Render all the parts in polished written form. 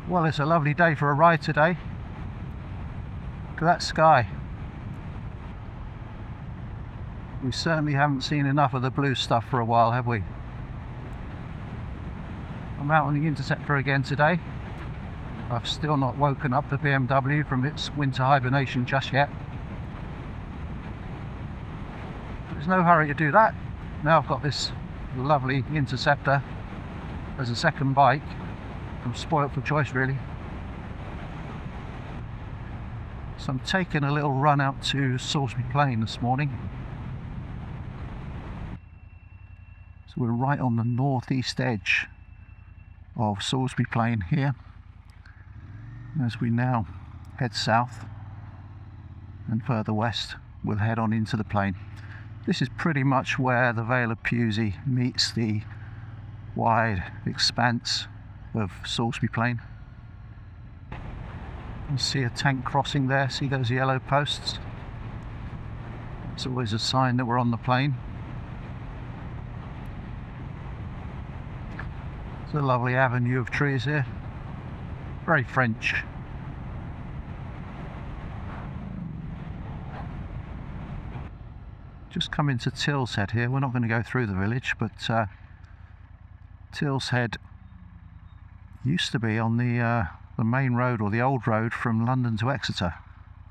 Well, it's a lovely day for a ride today. Look at that sky. We certainly haven't seen enough of the blue stuff for a while, have we? I'm out on the Interceptor again today. I've still not woken up the BMW from its winter hibernation just yet. But there's no hurry to do that. Now I've got this lovely Interceptor as a second bike. I'm spoilt for choice, really. So I'm taking a little run out to Salisbury Plain this morning. So we're right on the northeast edge of Salisbury Plain here, as we now head south and further west we'll head on into the plain. This is pretty much where the Vale of Pewsey meets the wide expanse of Salisbury Plain. You see a tank crossing there, see those yellow posts? It's always a sign that we're on the plain. It's a lovely avenue of trees here, very French. Just come into Tilshead here. We're not going to go through the village, but Tilshead used to be on the main road, or the old road from London to Exeter.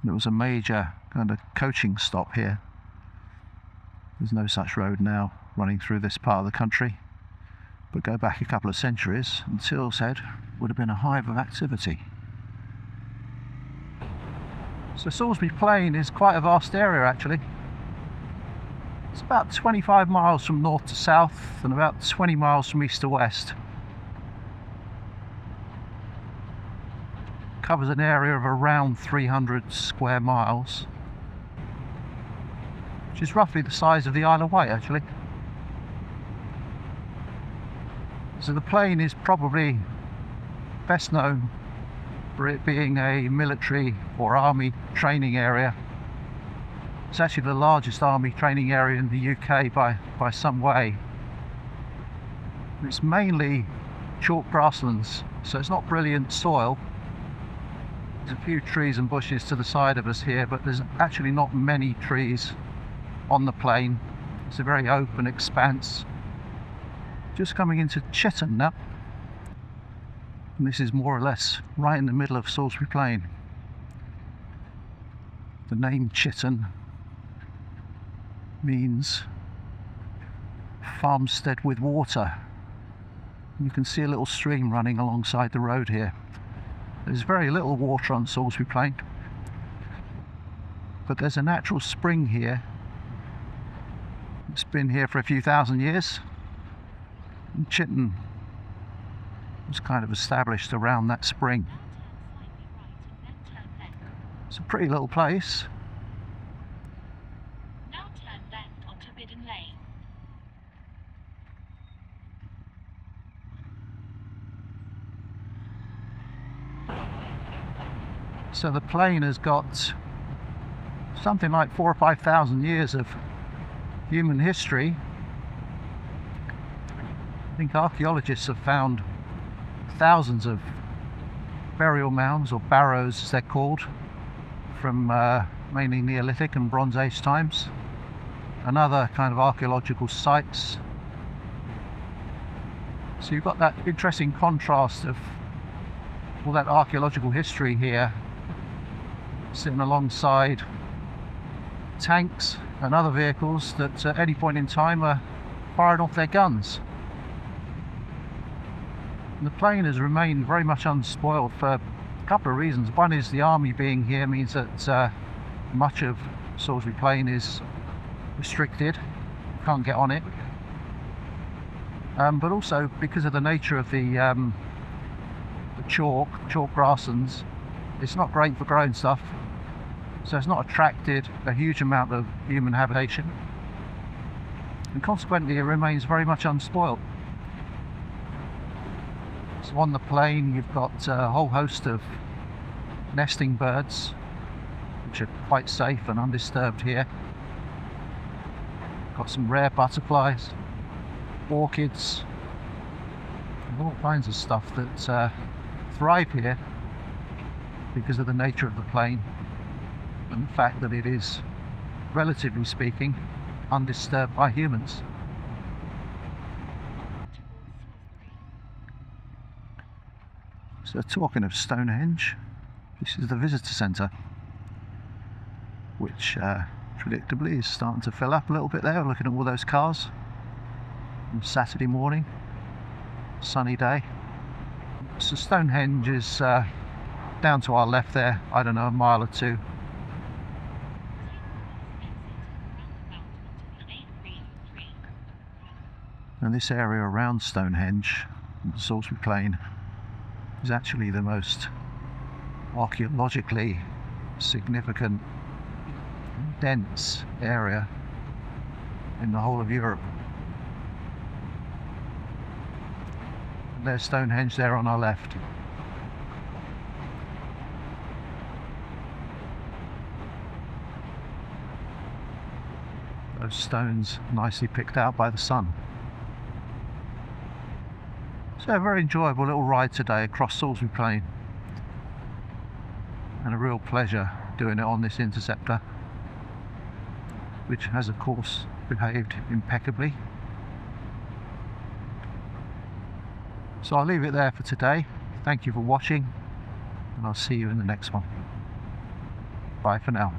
And it was a major kind of coaching stop here. There's no such road now running through this part of the country. But go back a couple of centuries and Tilshead would have been a hive of activity. So Salisbury Plain is quite a vast area actually. It's about 25 miles from north to south and about 20 miles from east to west. Covers an area of around 300 square miles, which is roughly the size of the Isle of Wight actually. So the plain is probably best known for it being a military or army training area. It's actually the largest army training area in the UK by some way. It's mainly chalk grasslands, so it's not brilliant soil. There's a few trees and bushes to the side of us here, but there's actually not many trees on the plain. It's a very open expanse. Just coming into Chitterne now, and this is more or less right in the middle of Salisbury Plain. The name Chitterne means farmstead with water. You can see a little stream running alongside the road here. There's very little water on Salisbury Plain, but there's a natural spring here. It's been here for a few thousand years. And Chitterne was kind of established around that spring. It's a pretty little place. Now turn left onto Ridden Lane. So the plain has got something like 4,000 or 5,000 years of human history. I think archaeologists have found thousands of burial mounds, or barrows as they're called, from mainly Neolithic and Bronze Age times, and other kind of archaeological sites. So you've got that interesting contrast of all that archaeological history here sitting alongside tanks and other vehicles that at any point in time are firing off their guns. And the plain has remained very much unspoiled for a couple of reasons. One is the army being here means that much of Salisbury Plain is restricted, can't get on it. But also because of the nature of the chalk grasslands, it's not great for growing stuff, so it's not attracted a huge amount of human habitation, and consequently it remains very much unspoiled. So on the plain you've got a whole host of nesting birds, which are quite safe and undisturbed here. Got some rare butterflies, orchids, and all kinds of stuff that thrive here because of the nature of the plain and the fact that it is, relatively speaking, undisturbed by humans. So talking of Stonehenge, this is the visitor centre, which predictably is starting to fill up a little bit there, looking at all those cars on Saturday morning, sunny day. So Stonehenge is down to our left there, I don't know, a mile or two. And this area around Stonehenge, the Salisbury Plain, is actually the most archaeologically significant, dense area in the whole of Europe. And there's Stonehenge there on our left. Those stones nicely picked out by the sun. So a very enjoyable little ride today across Salisbury Plain, and a real pleasure doing it on this Interceptor, which has of course behaved impeccably. So I'll leave it there for today. Thank you for watching, and I'll see you in the next one. Bye for now.